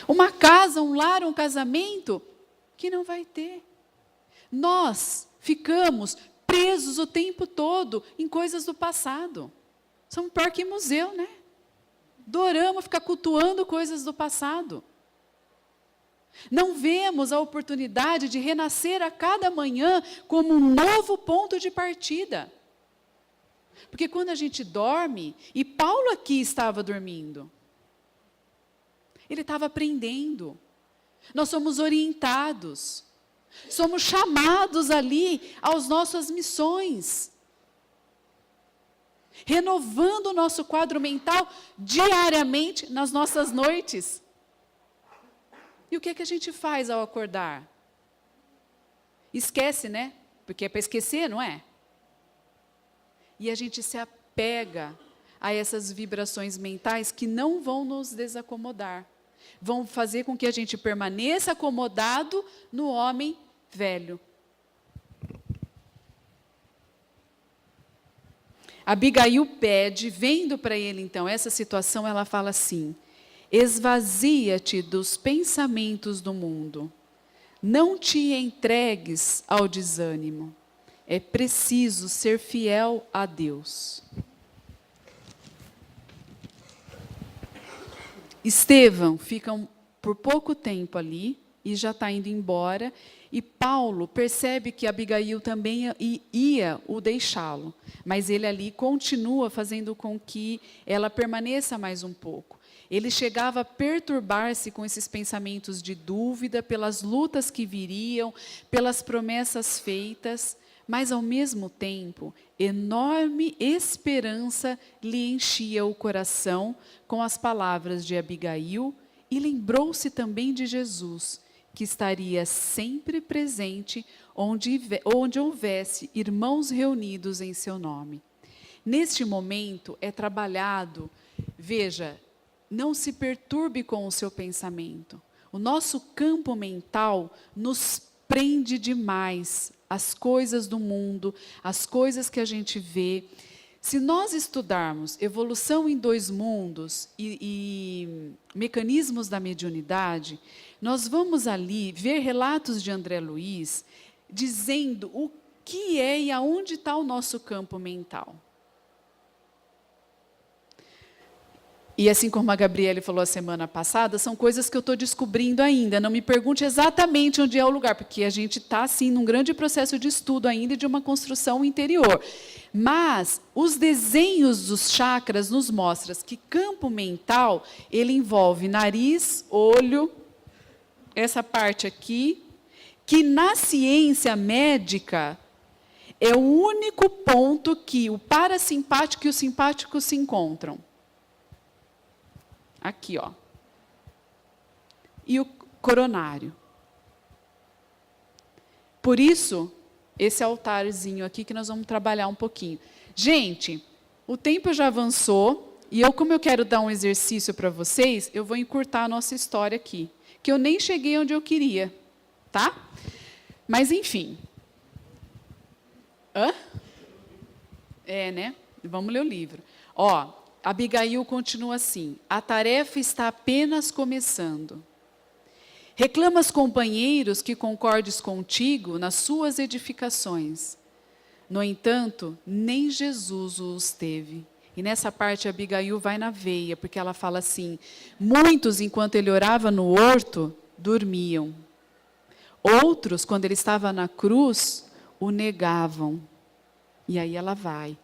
Speaker 1: Uma casa, um lar, um casamento que não vai ter. Nós ficamos presos o tempo todo em coisas do passado. Somos pior que museu, né? Adoramos ficar cultuando coisas do passado. Não vemos a oportunidade de renascer a cada manhã como um novo ponto de partida. Porque quando a gente dorme, e Paulo aqui estava dormindo, ele estava aprendendo. Nós somos orientados. Somos chamados ali às nossas missões. Renovando o nosso quadro mental diariamente nas nossas noites. E o que é que a gente faz ao acordar? Esquece, né? Porque é para esquecer, não é? E a gente se apega a essas vibrações mentais que não vão nos desacomodar. Vão fazer com que a gente permaneça acomodado no homem velho. Abigail pede, vendo para ele então essa situação, ela fala assim: esvazia-te dos pensamentos do mundo, não te entregues ao desânimo, é preciso ser fiel a Deus. Estevão fica por pouco tempo ali e já está indo embora. E Paulo percebe que Abigail também ia o deixá-lo. Mas ele ali continua fazendo com que ela permaneça mais um pouco. Ele chegava a perturbar-se com esses pensamentos de dúvida, pelas lutas que viriam, pelas promessas feitas. Mas, ao mesmo tempo, enorme esperança lhe enchia o coração com as palavras de Abigail e lembrou-se também de Jesus, que estaria sempre presente onde houvesse irmãos reunidos em seu nome. Neste momento é trabalhado, veja, não se perturbe com o seu pensamento. O nosso campo mental nos prende demais às coisas do mundo, às coisas que a gente vê. Se nós estudarmos evolução em dois mundos e mecanismos da mediunidade, nós vamos ali ver relatos de André Luiz dizendo o que é e aonde está o nosso campo mental. E assim como a Gabriele falou a semana passada, são coisas que eu estou descobrindo ainda. Não me pergunte exatamente onde é o lugar, porque a gente está, assim, num grande processo de estudo ainda e de uma construção interior. Mas os desenhos dos chakras nos mostram que campo mental, ele envolve nariz, olho, essa parte aqui, que na ciência médica é o único ponto que o parasimpático e o simpático se encontram. Aqui, ó. E o coronário. Por isso, esse altarzinho aqui que nós vamos trabalhar um pouquinho. Gente, o tempo já avançou e como eu quero dar um exercício para vocês, eu vou encurtar a nossa história aqui, que eu nem cheguei onde eu queria, tá? Mas, enfim. Hã? É, né? Vamos ler o livro. Ó, Abigail continua assim: a tarefa está apenas começando. Reclama aos companheiros que concordes contigo nas suas edificações. No entanto, nem Jesus os teve. E nessa parte Abigail vai na veia, porque ela fala assim: muitos, enquanto ele orava no horto, dormiam. Outros, quando ele estava na cruz, o negavam. E aí ela vai.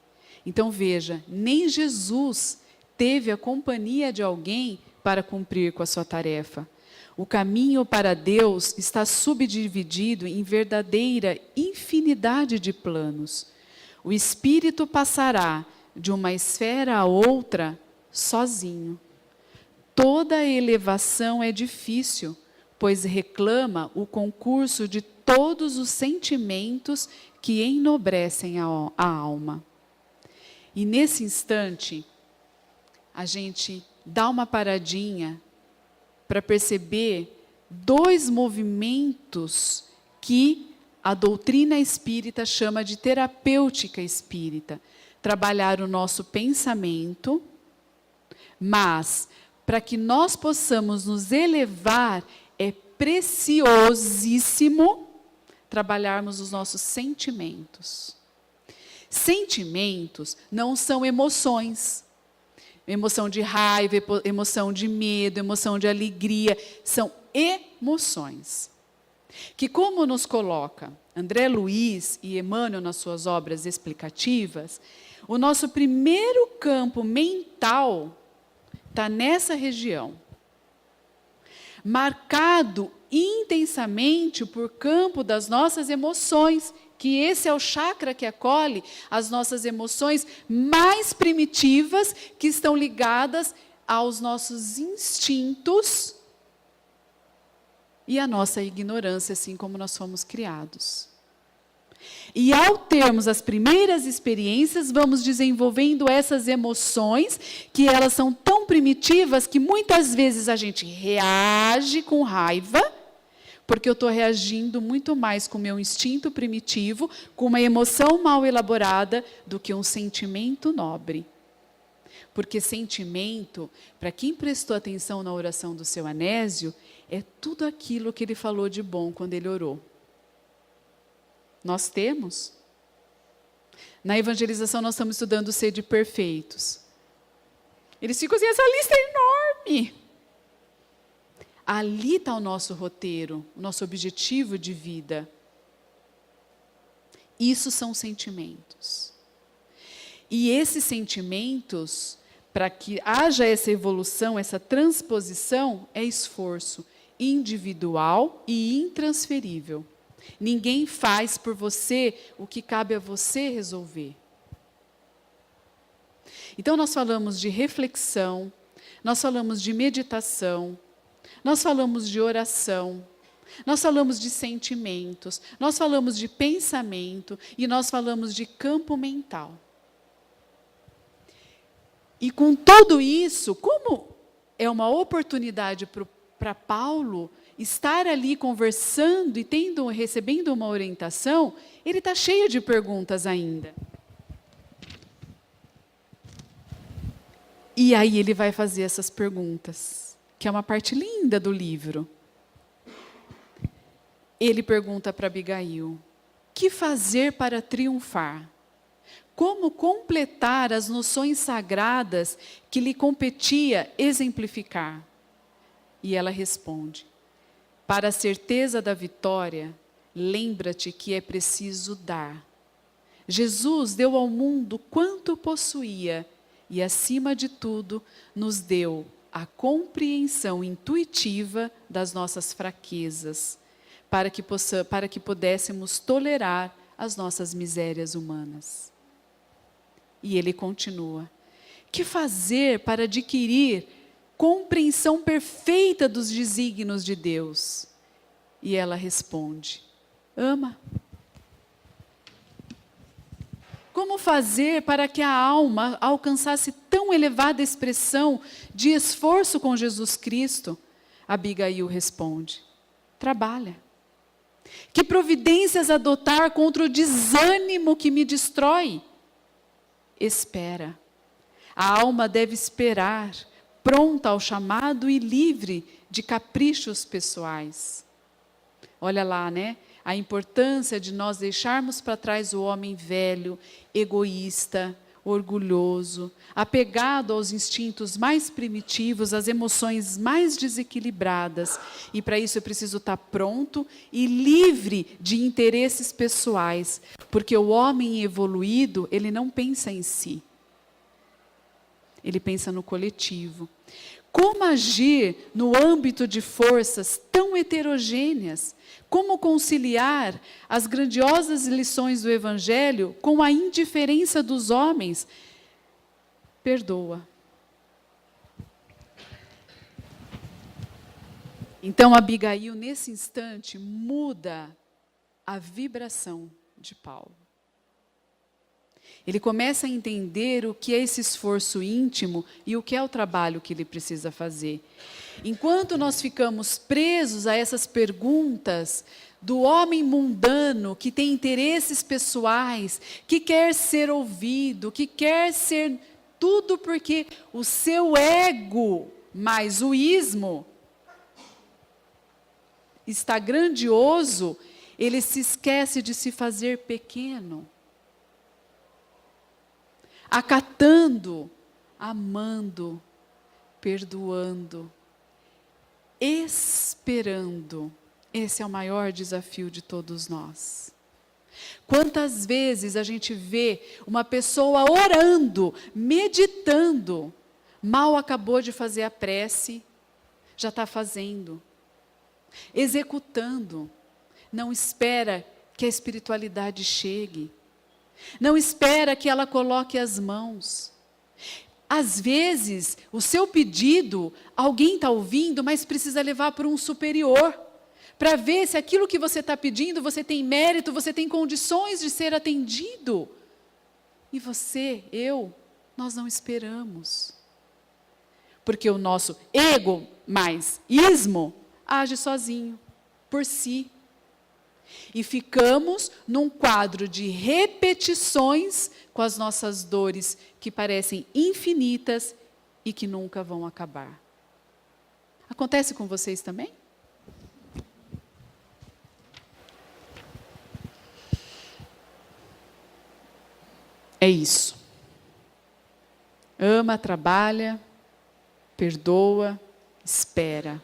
Speaker 1: Então, veja, nem Jesus teve a companhia de alguém para cumprir com a sua tarefa. O caminho para Deus está subdividido em verdadeira infinidade de planos. O espírito passará de uma esfera a outra sozinho. Toda elevação é difícil, pois reclama o concurso de todos os sentimentos que enobrecem a alma. E nesse instante, a gente dá uma paradinha para perceber dois movimentos que a doutrina espírita chama de terapêutica espírita. Trabalhar o nosso pensamento, mas para que nós possamos nos elevar, é preciosíssimo trabalharmos os nossos sentimentos. Sentimentos não são emoções. Emoção de raiva, emoção de medo, emoção de alegria. São emoções. Que, como nos coloca André Luiz e Emmanuel nas suas obras explicativas, o nosso primeiro campo mental está nessa região. Marcado intensamente por campo das nossas emoções, que esse é o chakra que acolhe as nossas emoções mais primitivas, que estão ligadas aos nossos instintos e à nossa ignorância, assim como nós fomos criados. E ao termos as primeiras experiências, vamos desenvolvendo essas emoções, que elas são tão primitivas que muitas vezes a gente reage com raiva, porque eu estou reagindo muito mais com o meu instinto primitivo, com uma emoção mal elaborada, do que um sentimento nobre. Porque sentimento, para quem prestou atenção na oração do seu Anésio, é tudo aquilo que ele falou de bom quando ele orou. Nós temos. Na evangelização nós estamos estudando sede perfeitos. Eles ficam assim, essa lista é enorme. Ali está o nosso roteiro, o nosso objetivo de vida. Isso são sentimentos. E esses sentimentos, para que haja essa evolução, essa transposição, é esforço individual e intransferível. Ninguém faz por você o que cabe a você resolver. Então, nós falamos de reflexão, nós falamos de meditação, nós falamos de oração, nós falamos de sentimentos, nós falamos de pensamento e nós falamos de campo mental. E com tudo isso, como é uma oportunidade para Paulo estar ali conversando e recebendo uma orientação, ele está cheio de perguntas ainda. E aí ele vai fazer essas perguntas, que é uma parte linda do livro. Ele pergunta para Abigail: que fazer para triunfar? Como completar as noções sagradas que lhe competia exemplificar? E ela responde: para a certeza da vitória, lembra-te que é preciso dar. Jesus deu ao mundo quanto possuía e, acima de tudo, nos deu a compreensão intuitiva das nossas fraquezas, para que pudéssemos tolerar as nossas misérias humanas. E ele continua: que fazer para adquirir compreensão perfeita dos desígnios de Deus? E ela responde: ama. Como fazer para que a alma alcançasse tão elevada expressão de esforço com Jesus Cristo? Abigail responde: trabalha. Que providências adotar contra o desânimo que me destrói? Espera. A alma deve esperar, pronta ao chamado e livre de caprichos pessoais. Olha lá, né? A importância de nós deixarmos para trás o homem velho, egoísta, orgulhoso, apegado aos instintos mais primitivos, às emoções mais desequilibradas. E para isso eu preciso estar pronto e livre de interesses pessoais, porque o homem evoluído, ele não pensa em si. Ele pensa no coletivo. Como agir no âmbito de forças tão heterogêneas? Como conciliar as grandiosas lições do Evangelho com a indiferença dos homens? Perdoa. Então, Abigail, nesse instante, muda a vibração de Paulo. Ele começa a entender o que é esse esforço íntimo e o que é o trabalho que ele precisa fazer. Enquanto nós ficamos presos a essas perguntas do homem mundano, que tem interesses pessoais, que quer ser ouvido, que quer ser tudo porque o seu ego mais o ismo está grandioso, ele se esquece de se fazer pequeno. Acatando, amando, perdoando, esperando. Esse é o maior desafio de todos nós. Quantas vezes a gente vê uma pessoa orando, meditando, mal acabou de fazer a prece, já está fazendo, executando, não espera que a espiritualidade chegue. Não espera que ela coloque as mãos. Às vezes, o seu pedido, alguém está ouvindo, mas precisa levar para um superior, para ver se aquilo que você está pedindo, você tem mérito, você tem condições de ser atendido. E você, nós não esperamos. Porque o nosso ego mais ismo age sozinho, por si. E ficamos num quadro de repetições com as nossas dores que parecem infinitas e que nunca vão acabar. Acontece com vocês também? É isso. Ama, trabalha, perdoa, espera.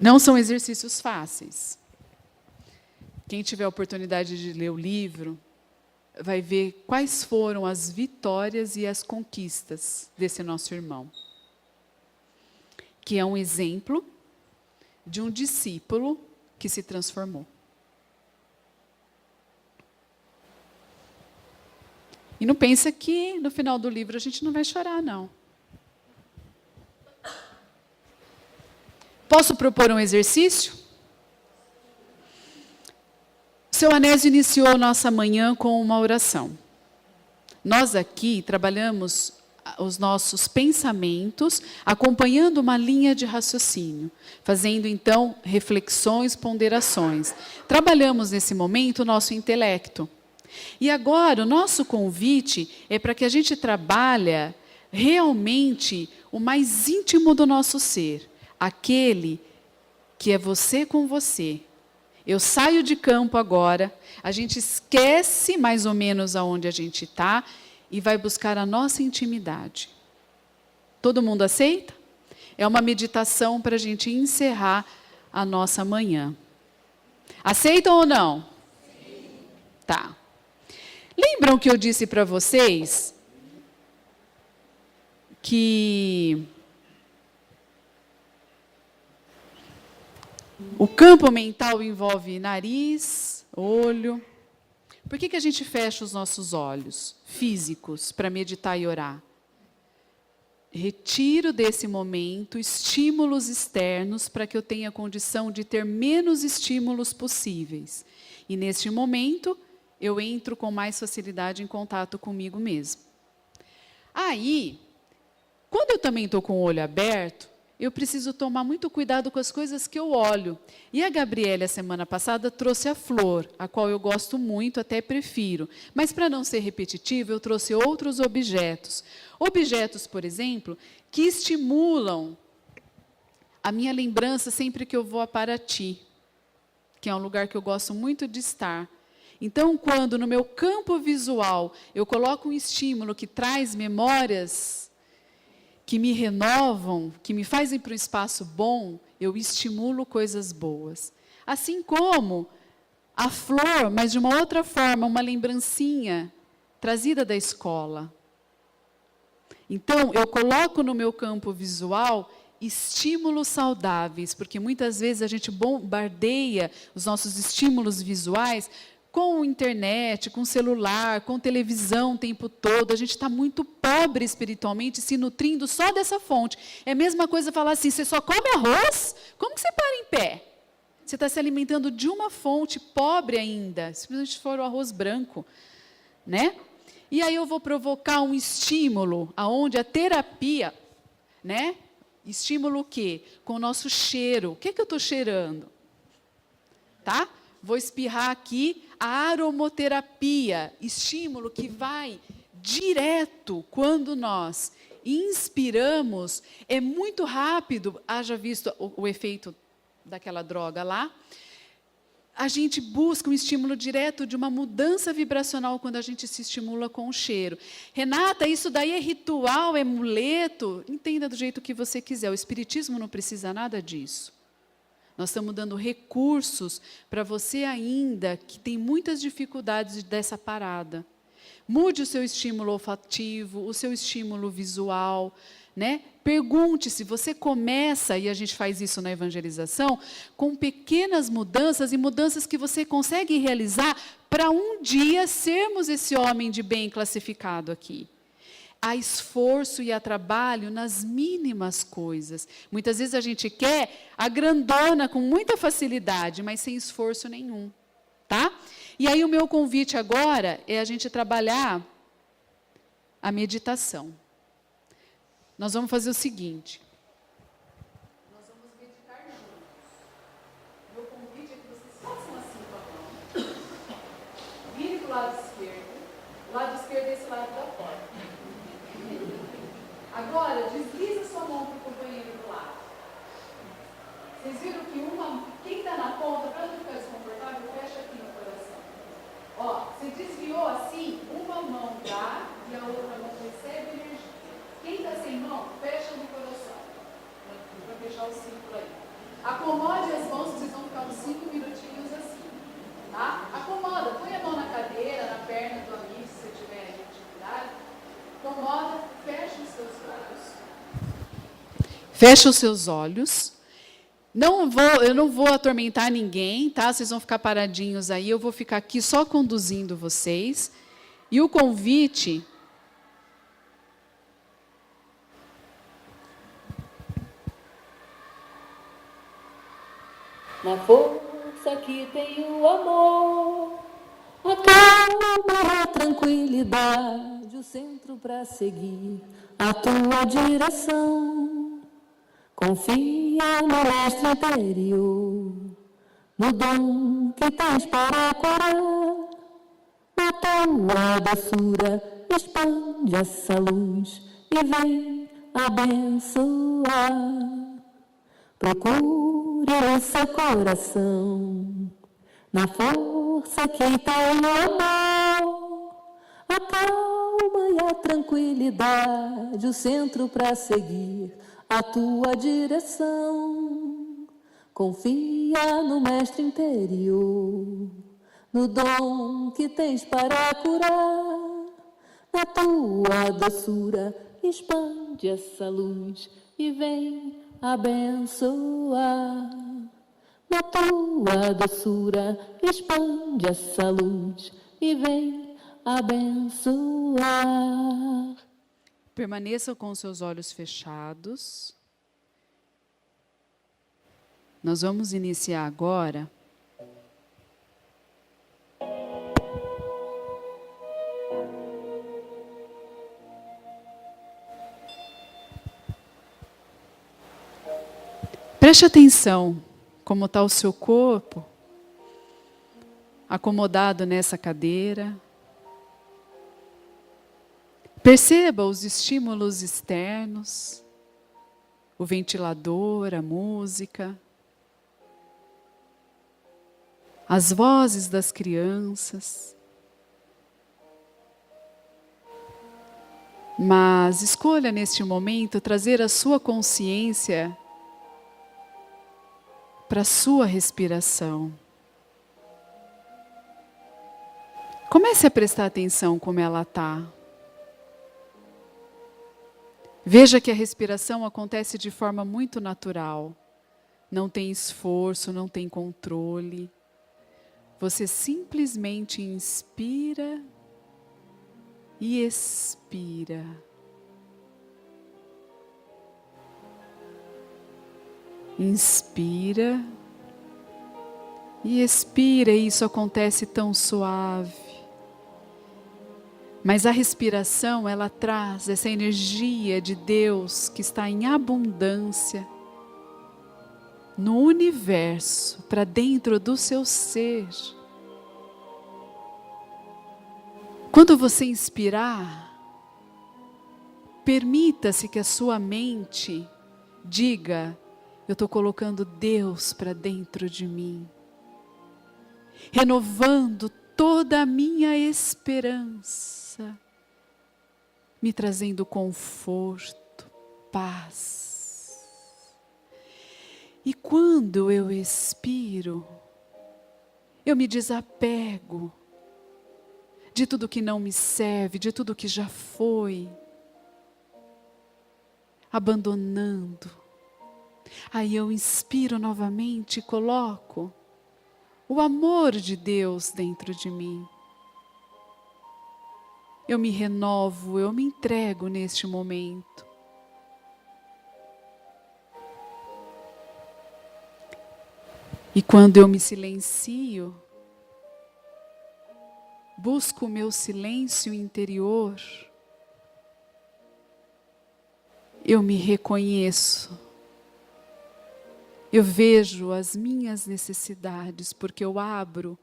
Speaker 1: Não são exercícios fáceis. Quem tiver a oportunidade de ler o livro, vai ver quais foram as vitórias e as conquistas desse nosso irmão. Que é um exemplo de um discípulo que se transformou. E não pensa que no final do livro a gente não vai chorar, não. Posso propor um exercício? Seu Anésio iniciou nossa manhã com uma oração. Nós aqui trabalhamos os nossos pensamentos, acompanhando uma linha de raciocínio, fazendo, então, reflexões, ponderações. Trabalhamos, nesse momento, o nosso intelecto. E agora, o nosso convite é para que a gente trabalhe realmente o mais íntimo do nosso ser, aquele que é você com você. Eu saio de campo agora, a gente esquece mais ou menos aonde a gente está e vai buscar a nossa intimidade. Todo mundo aceita? É uma meditação para a gente encerrar a nossa manhã. Aceitam ou não? Sim. Tá. Lembram que eu disse para vocês que o campo mental envolve nariz, olho. Por que a gente fecha os nossos olhos físicos para meditar e orar? Retiro desse momento estímulos externos para que eu tenha condição de ter menos estímulos possíveis. E neste momento, eu entro com mais facilidade em contato comigo mesmo. Aí, quando eu também estou com o olho aberto, eu preciso tomar muito cuidado com as coisas que eu olho. E a Gabriela, semana passada, trouxe a flor, a qual eu gosto muito, até prefiro. Mas, para não ser repetitivo, eu trouxe outros objetos. Objetos, por exemplo, que estimulam a minha lembrança sempre que eu vou a Paraty, que é um lugar que eu gosto muito de estar. Então, quando no meu campo visual eu coloco um estímulo que traz memórias que me renovam, que me fazem para um espaço bom, eu estimulo coisas boas. Assim como a flor, mas de uma outra forma, uma lembrancinha trazida da escola. Então, eu coloco no meu campo visual estímulos saudáveis, porque muitas vezes a gente bombardeia os nossos estímulos visuais com internet, com celular, com televisão o tempo todo. A gente está muito pobre espiritualmente, se nutrindo só dessa fonte. É a mesma coisa falar assim, você só come arroz? Como que você para em pé? Você está se alimentando de uma fonte pobre ainda, se for o arroz branco, né? E aí eu vou provocar um estímulo, aonde a terapia, né? Estímulo o quê? Com o nosso cheiro. O que eu estou cheirando? Tá? Vou espirrar aqui a aromoterapia, estímulo que vai direto quando nós inspiramos, é muito rápido, haja visto o efeito daquela droga lá, a gente busca um estímulo direto de uma mudança vibracional quando a gente se estimula com o cheiro. Renata, isso daí é ritual, é amuleto? Entenda do jeito que você quiser, o espiritismo não precisa nada disso. Nós estamos dando recursos para você ainda que tem muitas dificuldades dessa parada. Mude o seu estímulo olfativo, o seu estímulo visual, né? Pergunte-se, você começa, e a gente faz isso na evangelização, com pequenas mudanças e mudanças que você consegue realizar para um dia sermos esse homem de bem classificado aqui. Há esforço e há trabalho nas mínimas coisas. Muitas vezes a gente quer a grandona com muita facilidade, mas sem esforço nenhum. Tá? E aí o meu convite agora é a gente trabalhar a meditação. Nós vamos fazer o seguinte. Nós vamos meditar juntos. Meu convite é que vocês façam assim com a mão. Vire para o lado esquerdo. O lado esquerdo é esse lado da porta. Agora, desliza sua mão para o companheiro do lado. Vocês viram que quem está na ponta, para não ficar desconfortável, fecha aqui no coração. Ó, você desviou assim, uma mão dá e a outra mão recebe energia. Quem está sem mão, fecha no coração. Para fechar o círculo aí. Acomode as mãos, vocês vão ficar uns 5 minutinhos assim. Tá? Acomoda, põe a mão na cadeira, na perna do amigo, se você tiver dificuldade. Acomoda, fecha os seus olhos. Fecha os seus olhos. Eu não vou atormentar ninguém, tá? Vocês vão ficar paradinhos aí, eu vou ficar aqui só conduzindo vocês. E o convite
Speaker 2: na força que tem o amor, a calma, a tranquilidade, o centro para seguir a tua direção. Confia no mestre interior, no dom que tens para curar. Na tua doçura expande essa luz e vem abençoar. Procure no seu coração, na força que tem o amor, a calma e a tranquilidade, o centro para seguir a tua direção. Confia no mestre interior, no dom que tens para curar. Na tua doçura expande essa luz e vem abençoar. Na tua doçura expande essa luz e vem abençoar.
Speaker 1: permaneçam com os seus olhos fechados. Nós vamos iniciar agora preste atenção como está o seu corpo, acomodado nessa cadeira. Perceba os estímulos externos, o ventilador, a música, as vozes das crianças. Mas escolha neste momento trazer a sua consciência para a sua respiração. Comece a prestar atenção como ela está. Veja que a respiração acontece de forma muito natural. Não tem esforço, não tem controle. Você simplesmente inspira e expira. Inspira e expira, e isso acontece tão suave. Mas a respiração, ela traz essa energia de Deus que está em abundância no universo, para dentro do seu ser. Quando você inspirar, permita-se que a sua mente diga: eu estou colocando Deus para dentro de mim, renovando toda a minha esperança, me trazendo conforto, paz. E quando eu expiro, eu me desapego de tudo que não me serve, de tudo que já foi, abandonando. Aí eu inspiro novamente e coloco o amor de Deus dentro de mim. Eu me renovo, eu me entrego neste momento. E quando eu me silencio, busco o meu silêncio interior, eu me reconheço. Eu vejo as minhas necessidades, porque eu abro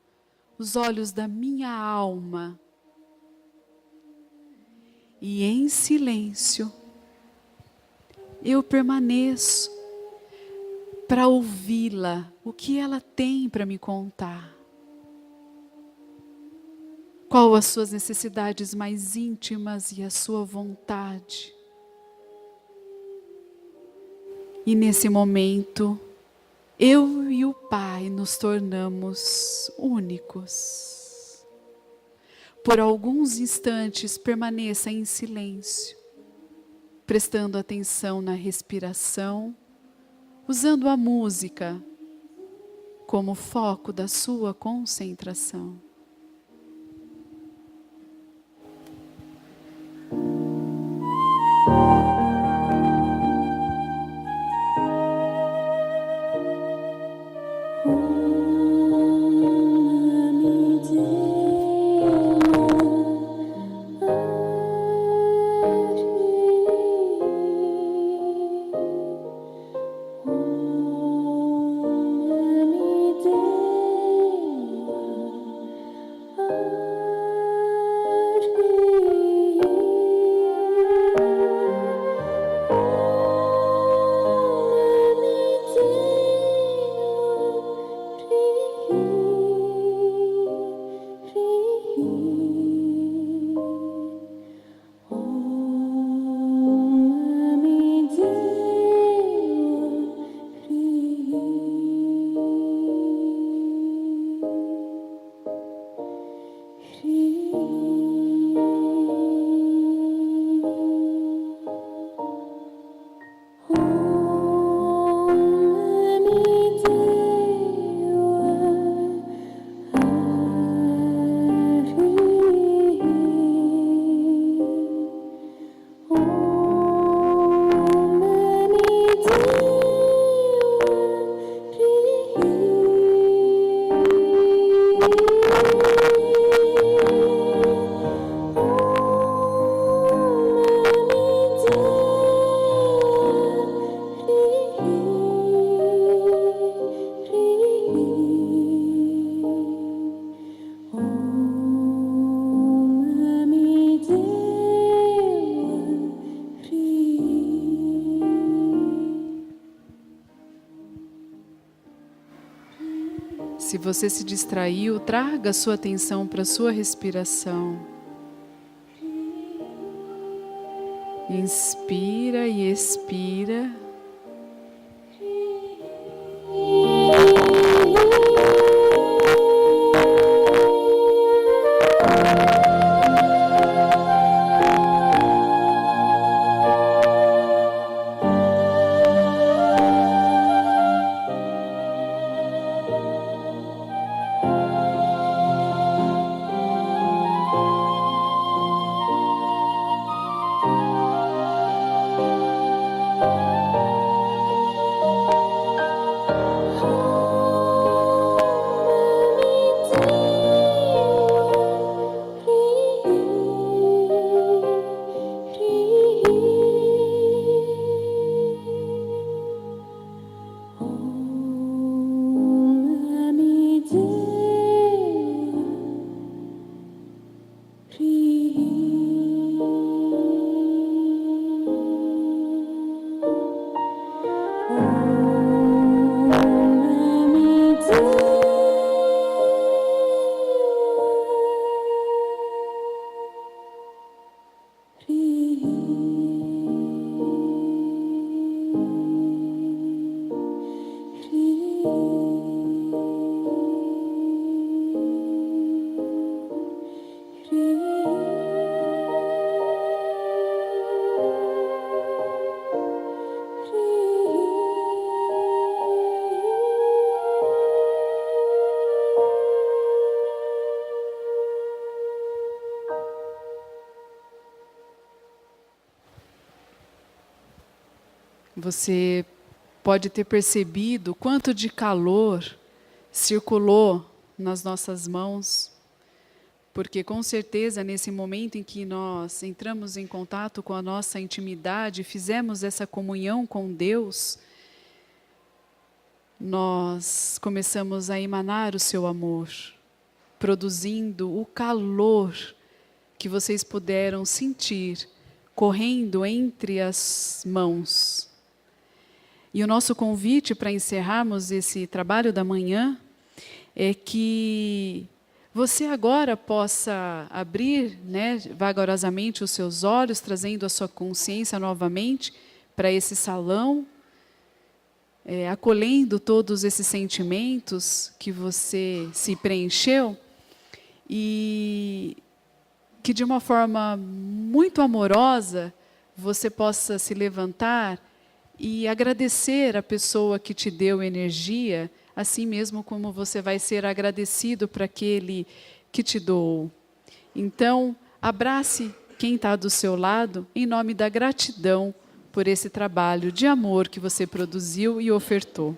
Speaker 1: os olhos da minha alma. E em silêncio, eu permaneço para ouvi-la, o que ela tem para me contar. Qual as suas necessidades mais íntimas e a sua vontade. E nesse momento, eu e o Pai nos tornamos únicos. Por alguns instantes, permaneça em silêncio, prestando atenção na respiração, usando a música como foco da sua concentração. Se você se distraiu, traga a sua atenção para a sua respiração. Inspira e expira. Você pode ter percebido quanto de calor circulou nas nossas mãos, porque com certeza nesse momento em que nós entramos em contato com a nossa intimidade, fizemos essa comunhão com Deus, nós começamos a emanar o seu amor, produzindo o calor que vocês puderam sentir correndo entre as mãos. E o nosso convite para encerrarmos esse trabalho da manhã é que você agora possa abrir, vagarosamente os seus olhos, trazendo a sua consciência novamente para esse salão, acolhendo todos esses sentimentos que você se preencheu e que de uma forma muito amorosa você possa se levantar e agradecer a pessoa que te deu energia, assim mesmo como você vai ser agradecido para aquele que te doou. Então, abrace quem está do seu lado em nome da gratidão por esse trabalho de amor que você produziu e ofertou.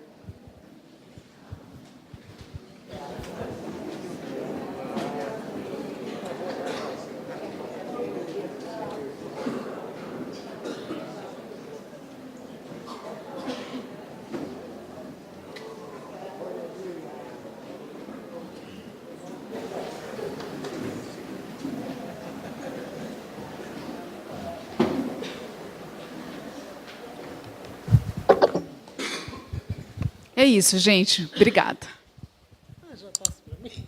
Speaker 1: É isso, gente. Obrigada.
Speaker 3: Já passa para mim.